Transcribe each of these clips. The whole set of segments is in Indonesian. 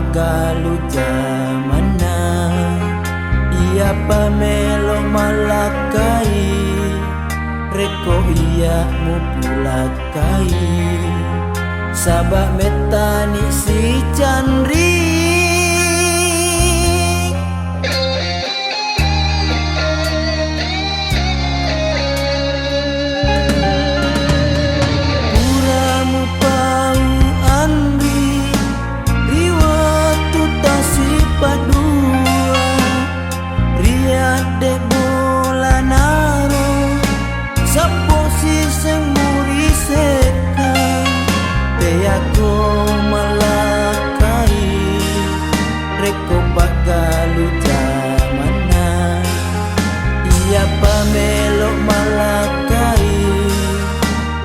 bagalu jamana ia pamelo malakai reko ia mu pulakai sabak metani si Chandri melok malakai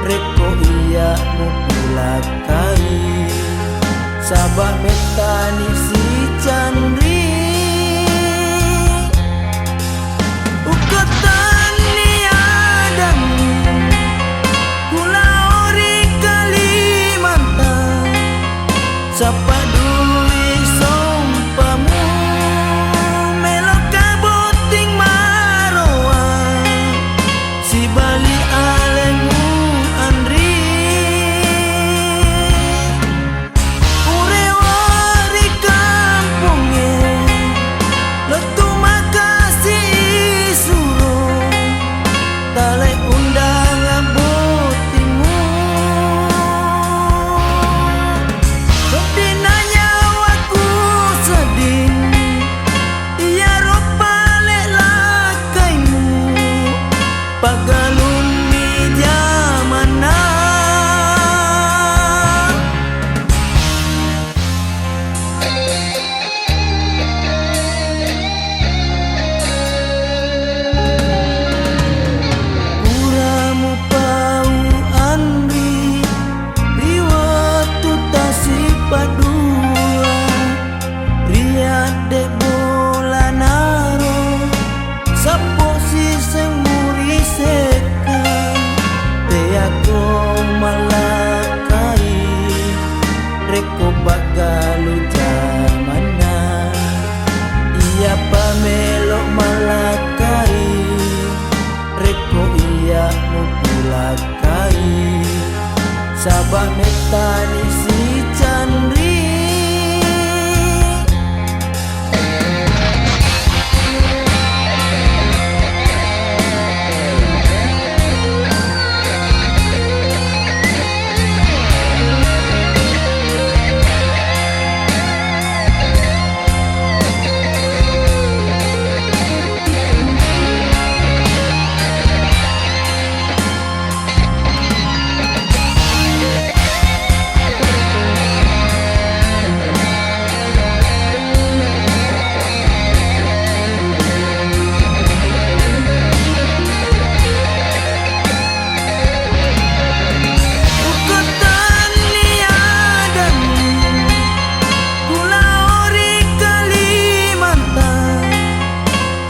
reko iya mu pulakai sabak metani si Chandri ukatani adam kula ori Kalimantan sapa dui sompamu melok kaboting maroa si Bali alemu Andri urewari kampungnya letu makasih suruh talai undang botimu sedinanya waku sedih iya ropa lelakaimu pagalun mi jamana uramu pau Andri riwatu tasik padua riat dek bola naro sapo si semuri sekan teako malakai reko bagalu jamana ia pamelok malakai reko ia mu pulakai sabak metani si Chandri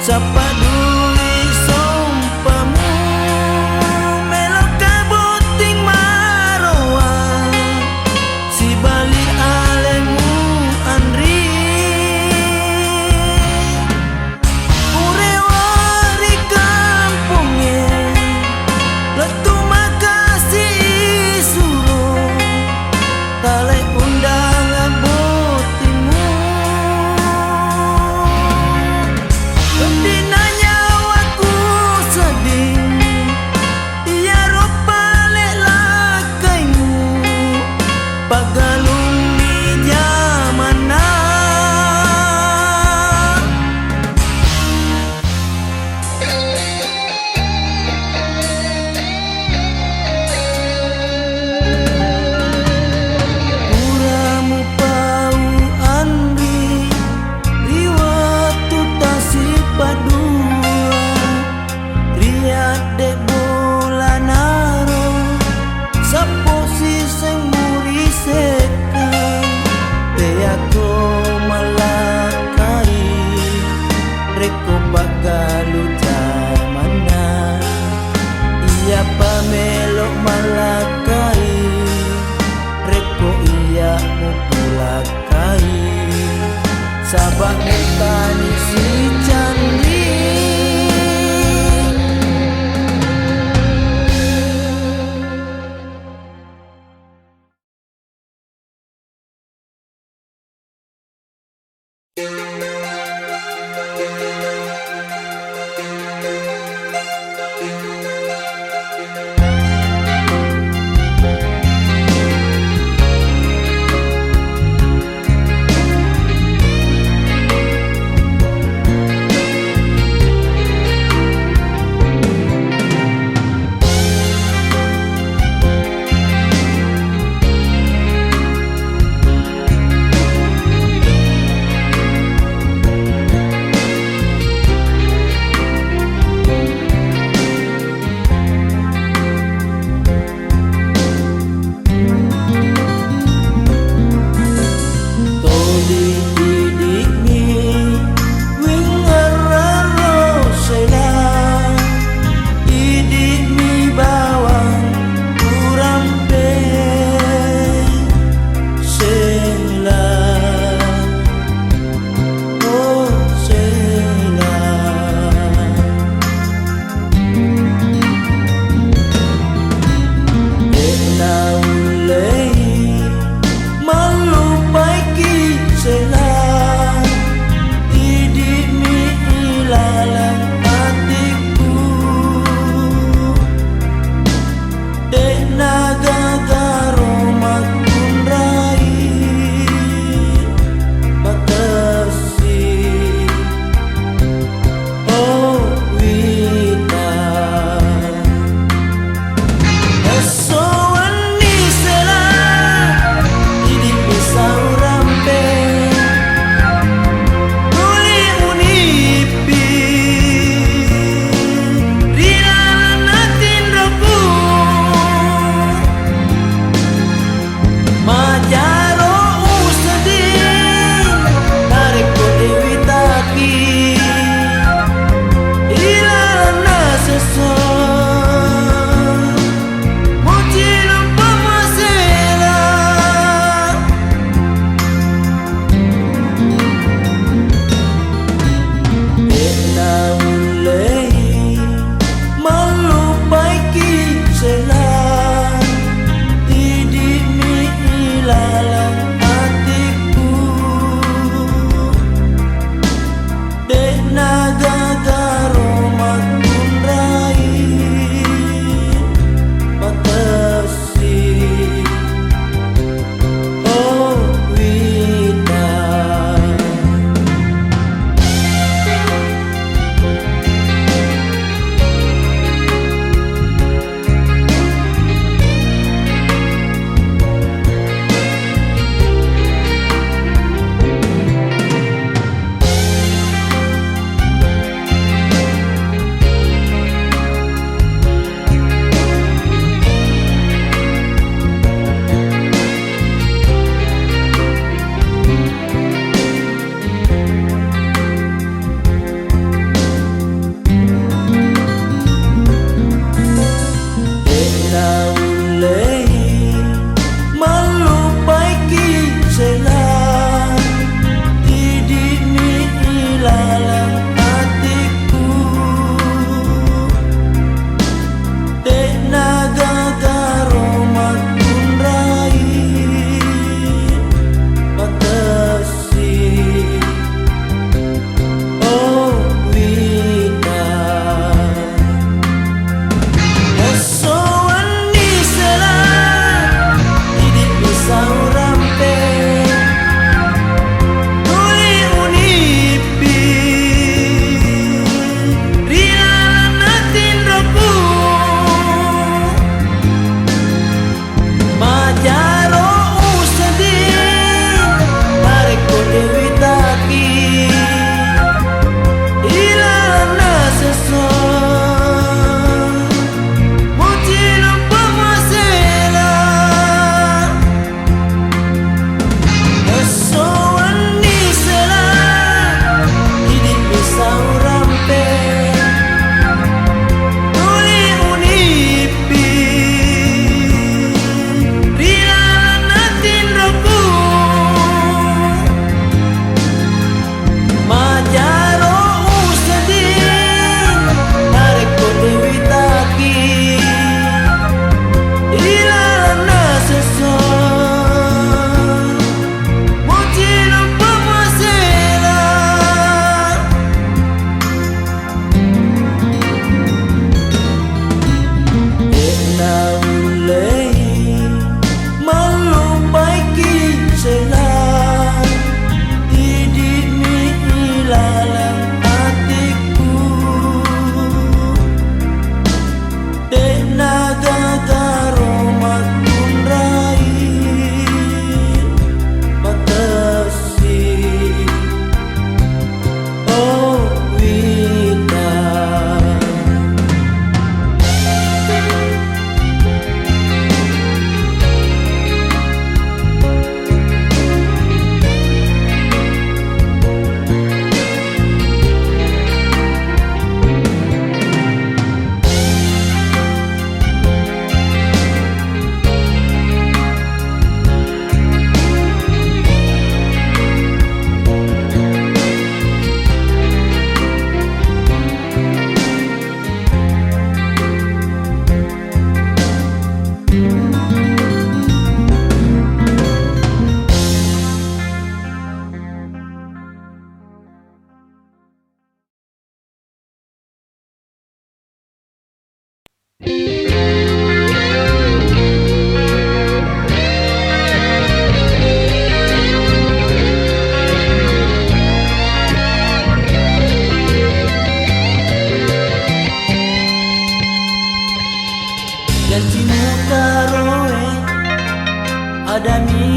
sapa dui sompamu melok kaboting maroa si Bali alemu Andri urewari kampungnya letu makasih suruh talai undang botimu sedinanya waku sedih iya ropa lelakaimu pagalun mi jamana uramu pau Andri riwatu tasik padua riat dek bola naro sapo si semuri sekan teako malakai reko bagalu jamana ia pamelok malakai reko ia mu pulakai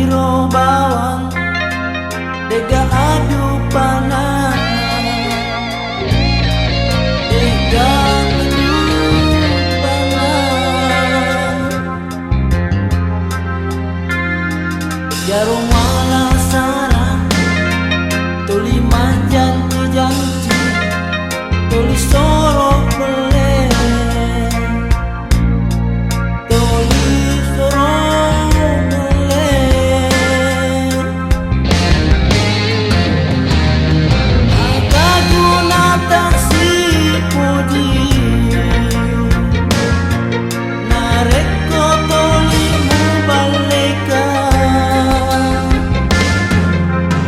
piro bawang dega adu panah dega adu panah jarong wala sarang tuli janji tuli sorok bele tuli sorok bele aga guna taksi puji narek ko tuli mu balikan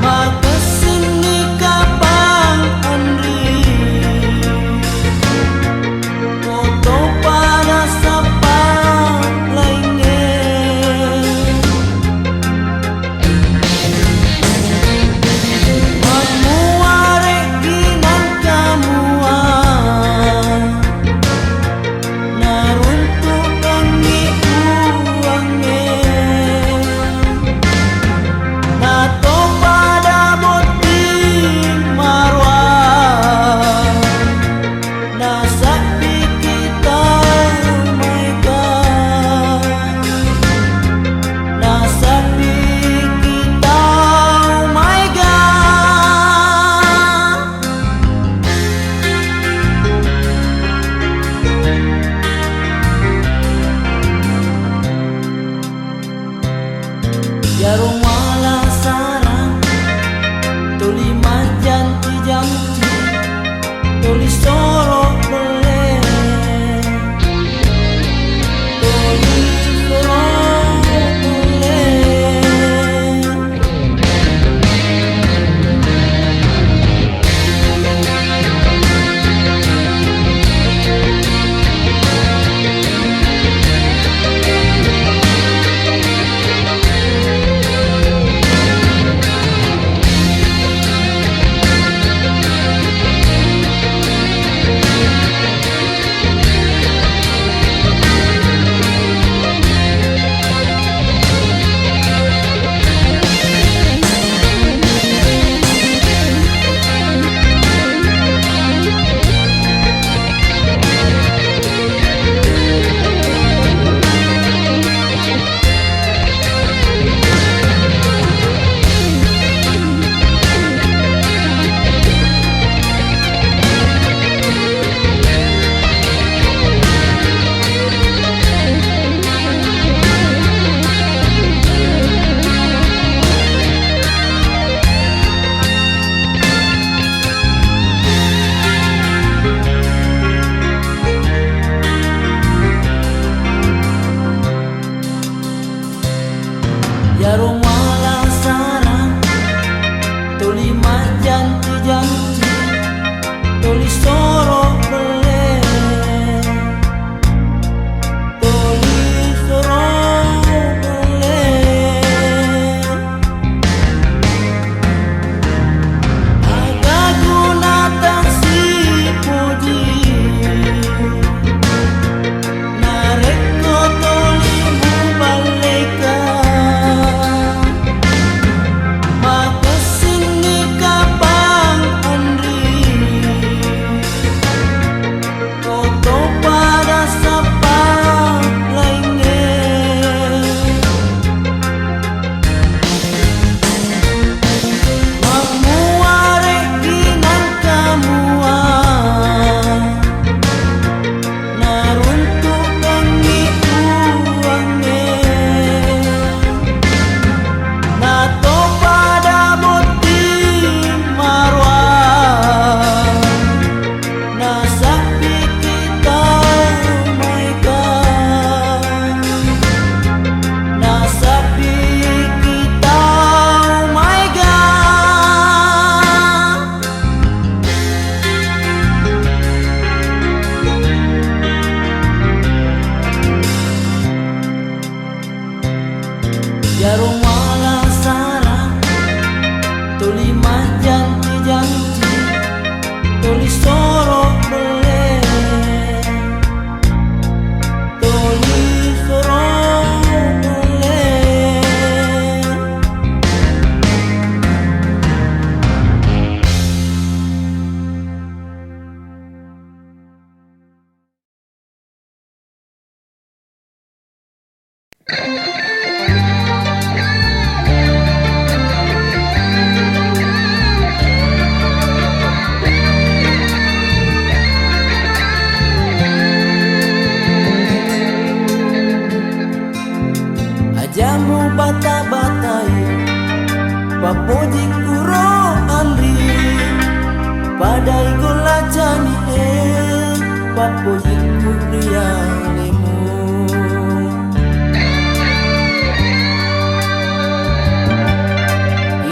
makasini kapang andri foto para sapang lainnya magmuarek ginan kamuan naruntuk kangi uangnya nato pada boting marwah nasapi kita mereka nasapi kita mereka jarong wala sarang tuli janji tuli sorok bele tuli sorok bele Ajamu bata-batai papoji kuro andri padai gola jani papoji kuria lemu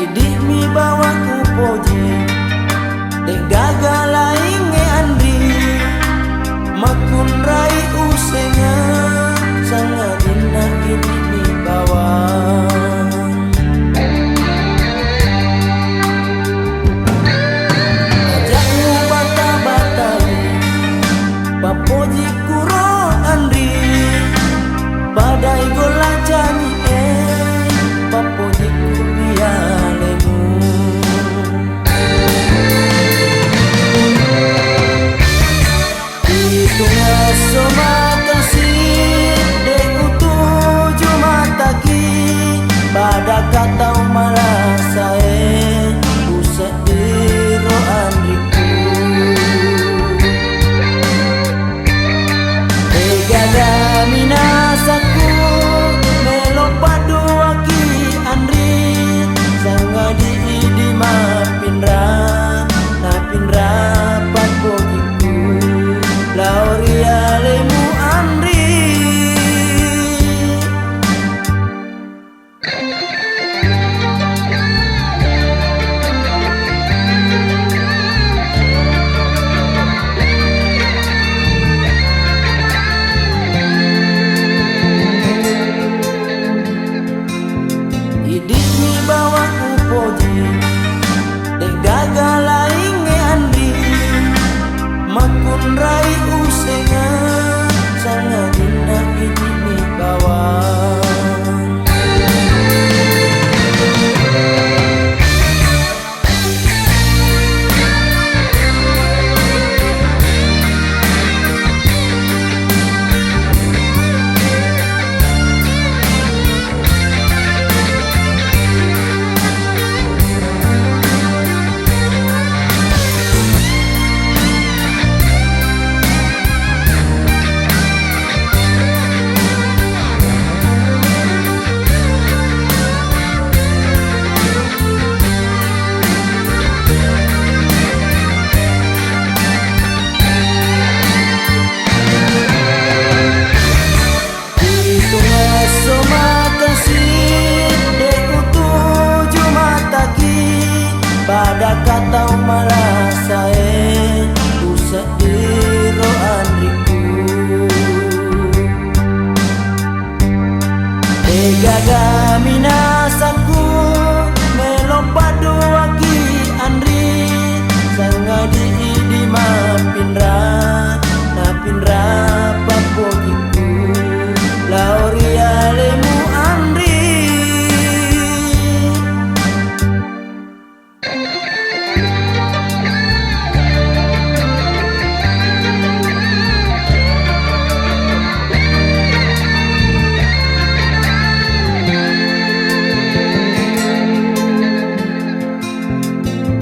idik mi bawa kupoji dek gagala inge andri makun rai usenga sangat indah idik mi bawa ajakmu bata-batai papoji kuro andri badai gola jani papoji kuria lemu Hitungnya kasih dek utuju mataki pada kata malah saya usah diro andriku Tegada minasaku melopadu aki andri sanga di mapindra napindra papogiku lauria lemu andri idik mi bawa kupoji dek gagala inge andri makun rai usenga sangat indah idik mi bawa pada kata malah saya usah diro andriku Tegaga minasaku melopadu aki andri sanga di mapindra napindra papogiku lauria lemu andri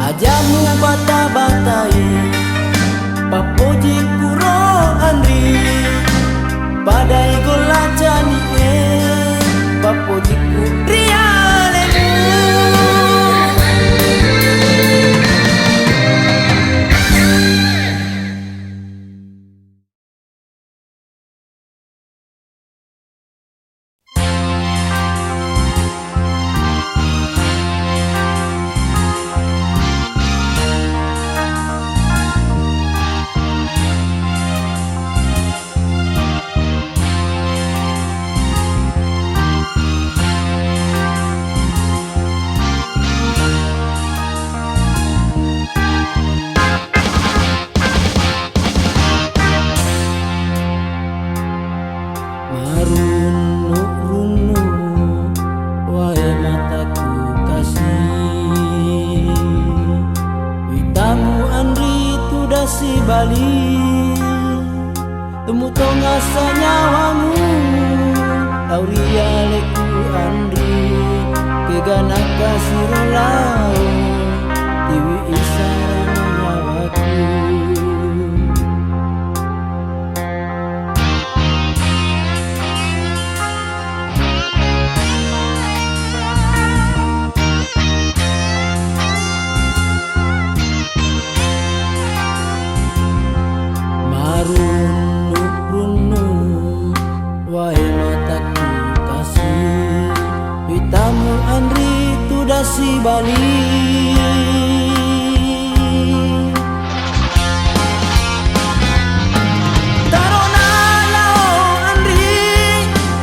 ajamu bata-batai papoji kuro andri badai gola jani papoji kuria lemu si Bali temu tonga sanyawamu Auria leku Andri kegana kasih rolau Tiwi isara nyawaku. Marunu wahai mataku kasih, pitamu Andri tu dasi Bali. Tarona lao Andri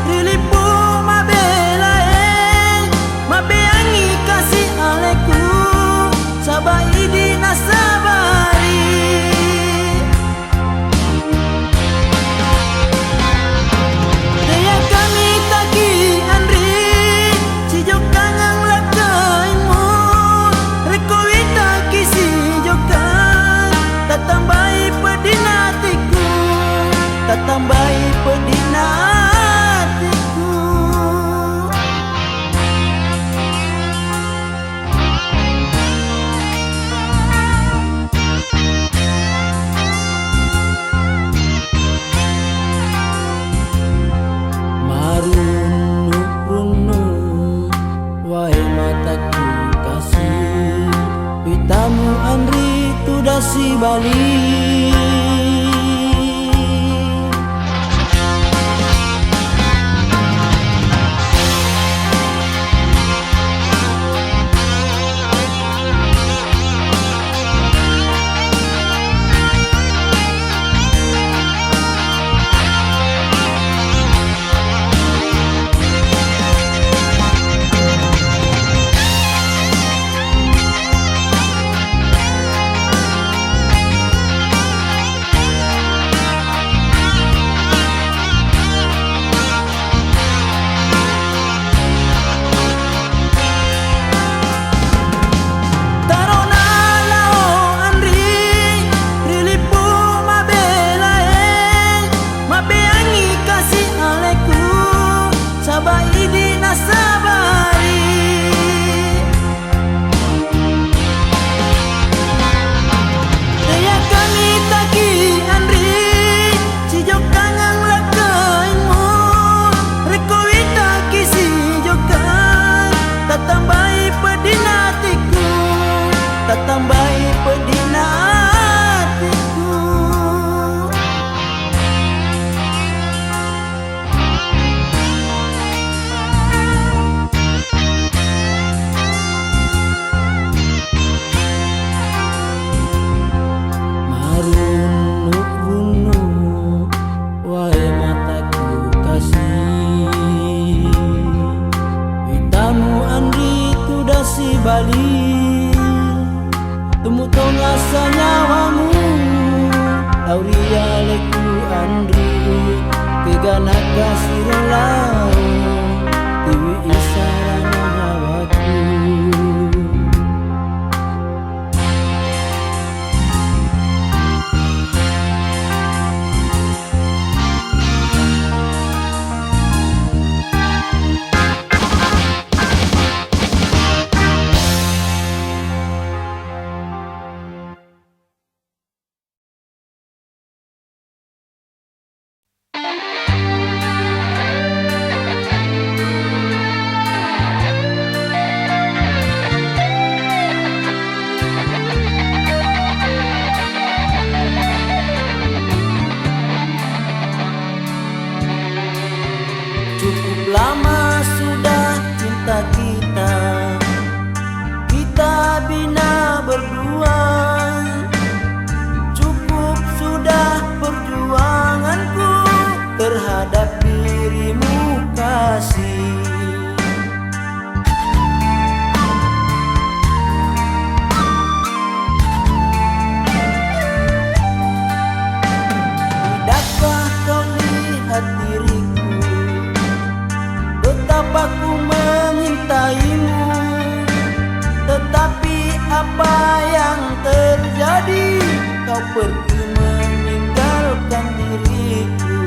rilipu mabelae, mabeangi kasih aleku sabai di nasabari. Tambai pedinatiku. Marunu wahai mataku kasih, pitamu Andri tu dasi Bali. Tambai pedinatiku. Marunu wahai mataku kasih, pitamu Andri tu dasi Bali. Temu tong asa nyawamu Auria leku Andri kegana kasih rolau Tiwi isara nyawaku. Lama sudah cinta kita, kita bina berdua. Cukup sudah perjuanganku terhadap dirimu kasih. Tidakkah kau lihat diriku, betapa ku mengintaimu, tetapi apa yang terjadi? Kau pergi meninggalkan diriku.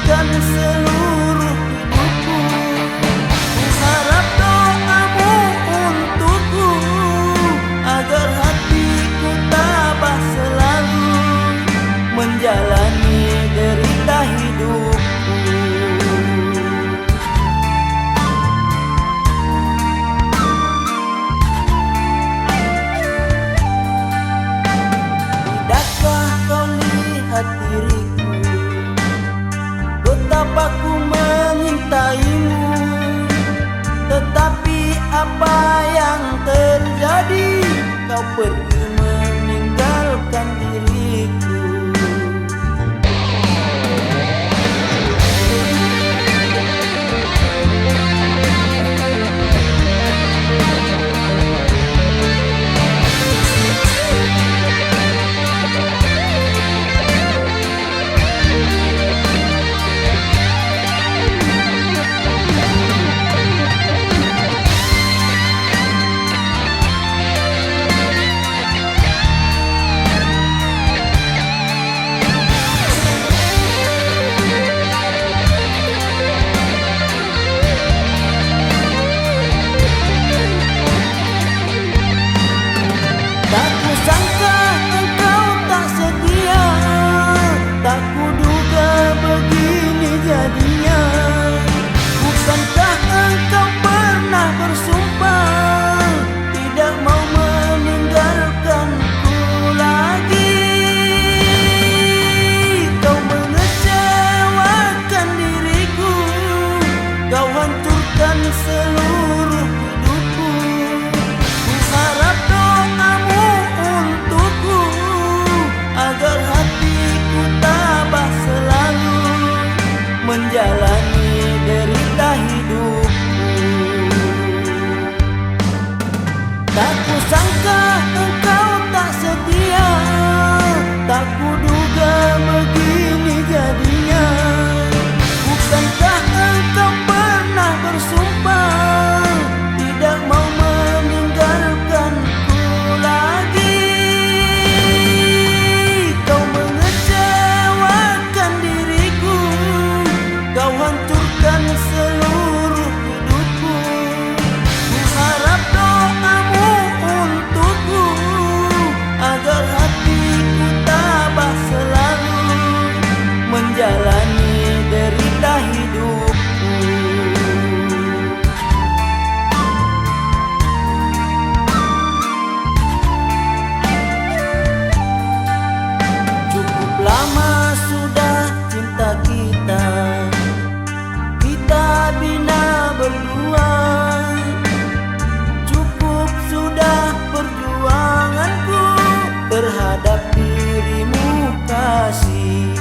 hancurkan seluruh hidupku. Ku harap doamu untukku, agar hatiku tabah selalu menjalani derita hidupku. Tidakkah kau lihat diriku, betapa ku menyintaimu, tetapi apa yang terjadi? Kau pergi meninggalkan diriku. Tak kusangka engkau tak setia, tak kuduga begini jadinya. Bukankah engkau pernah bersumpah tidak mau meninggalkanku lagi? Kau mengecewakan diriku, kau hancurkan seluruh hidupku. Ku harap doamu untukku, agar hatiku tabah selalu menjalani derita hidupku. Tak kusangka engkau tak setia, tak kuduga begini jadinya. Bukankah engkau pernah bersumpah tidak mau meninggalkanku lagi? Kau mengecewakan diriku, kau hancurkan seluruh hidupku. Ku harap doamu untukku, agar hatiku tabah selalu menjalani derita hidupku. Cukup lama sudah cinta kita, kita bina berdua. Cukup sudah perjuanganku terhadap dirimu kasih.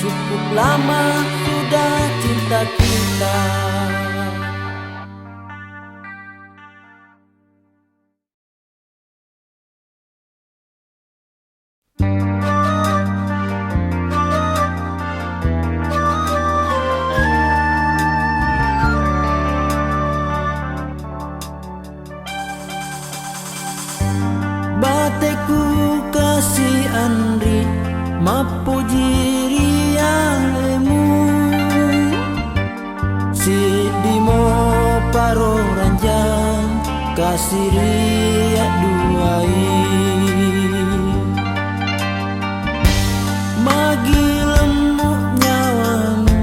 Cukup lama sudah cinta kita. Bateku kasih Andri mapujiri alemu, sidimo paro ranjang kasih riak duai. Magi lemuk nyawamu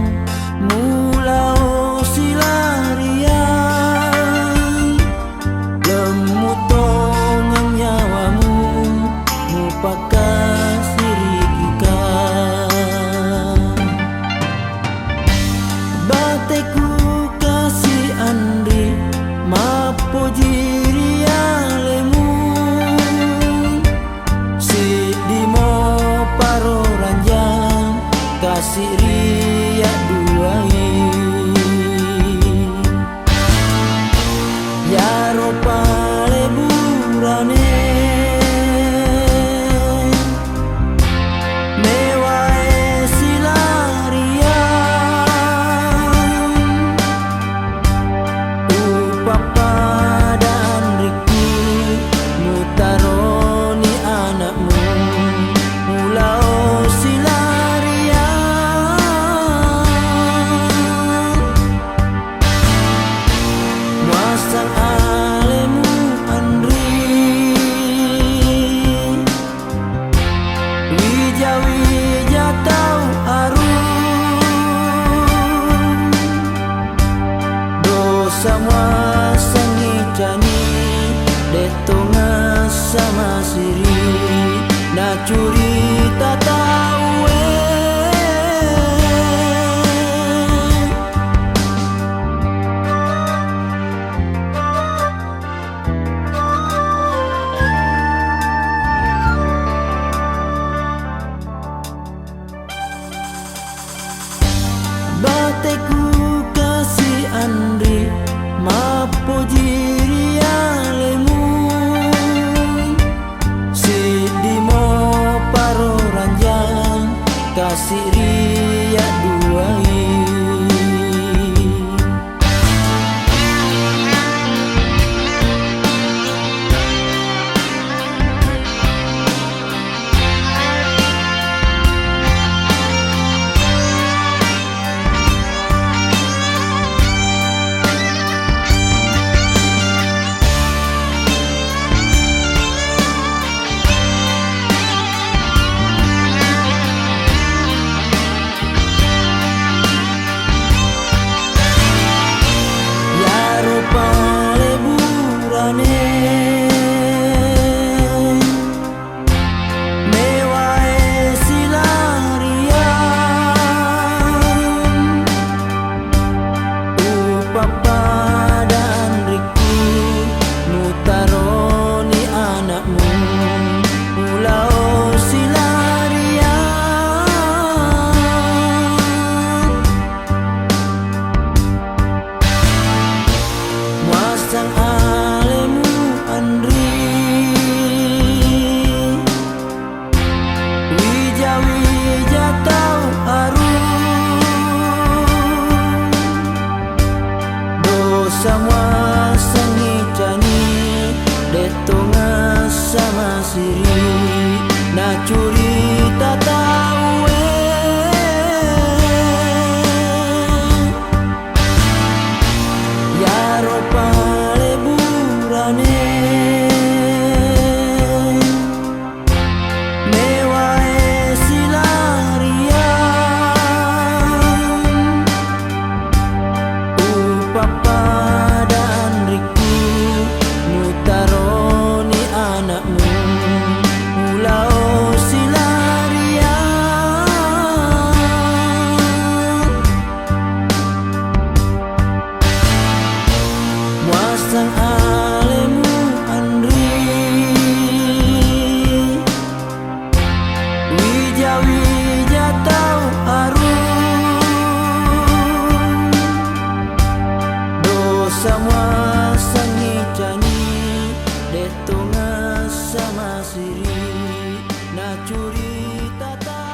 mulau silarian, lemuk tongang nyawamu mupakas sirikikan. Bateku kasih Andri mapujiri alemu, sidimo paro ranjang kasih riak duai. Ya ropa leburane mewah pojiria lemu Sidimo paro ranjang kasih riak duai Sama sengicani detonga sama siri na curi tak tahu ya ropa leburane mewae silarian upapa sang alemu andri wija tau arum dosa mua sangicani detonga sama siri na curi tak tahu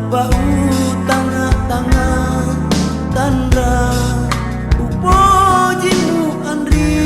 bau tangga-tangga tandra upojimu Andri.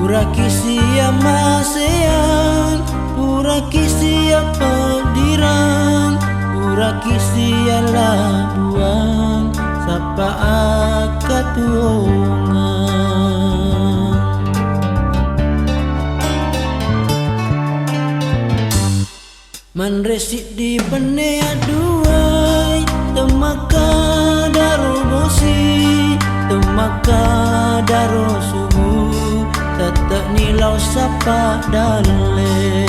Pura kisia masean, pura kisia pediran, pura kisia labuan, sapa akatuongan. Manresik di bene aduai, temaka daro bosi, temaka daro subuh, tetap nilau sapa dale.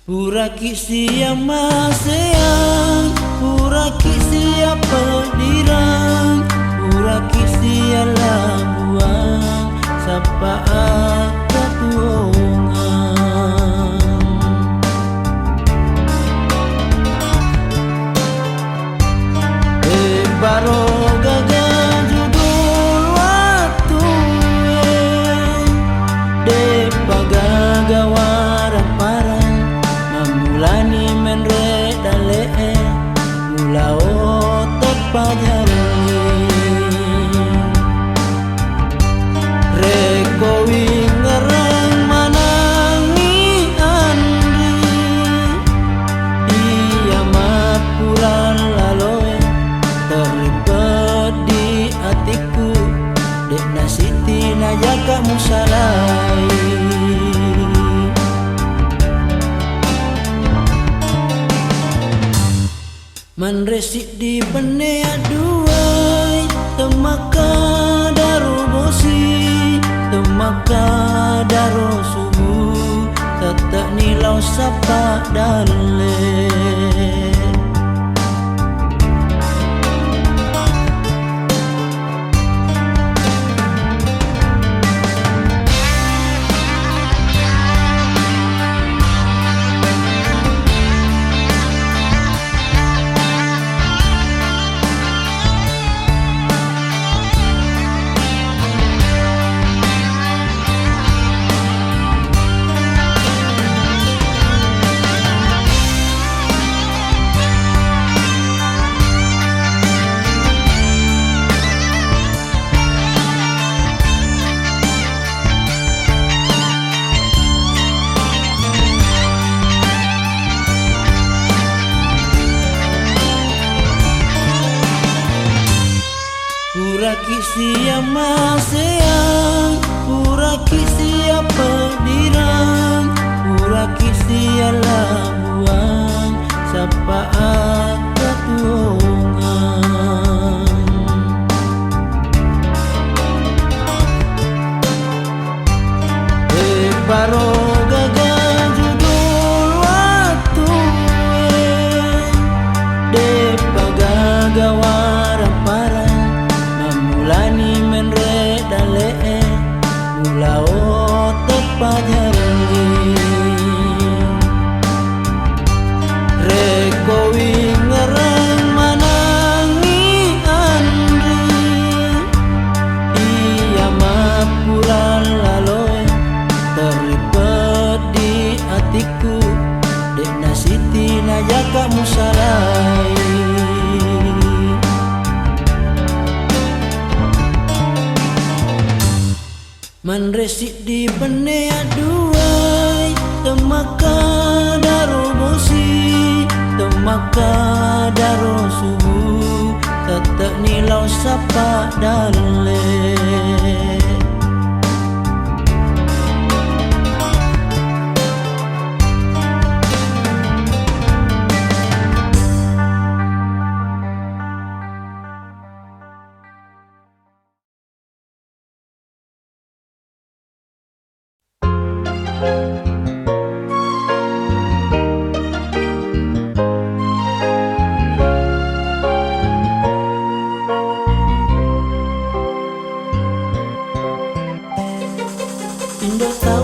Pura kisia masean, pura kisia pediran, pura kisia labuan, sapa akatuongan. Baro gaga judul waktu de pagaga waraparang mamulani menre dale mulao tepajari rekowi ngerang manangi Andri iya mapuran laloe terlibat di hatiku, dek nasiti najaka musalai. Manresik di bene aduai, temaka daro bosi, temaka daro subuh, tetap nilau sapa dale. Pura kisia masean, pura kisia pediran, pura kisia labuan, sapa akatuongan. Baro gaga judul waktu de pagaga waraparang mamulani menre dale mulao tepajari rekowi ngerang manangi Andri iya mapuran laloe terlibat di hatiku, dek nasiti najaka musalai. Manresik di bene aduai, temaka daro bosi, temaka daro subuh, tetap nilau sapa dale. Indo tahu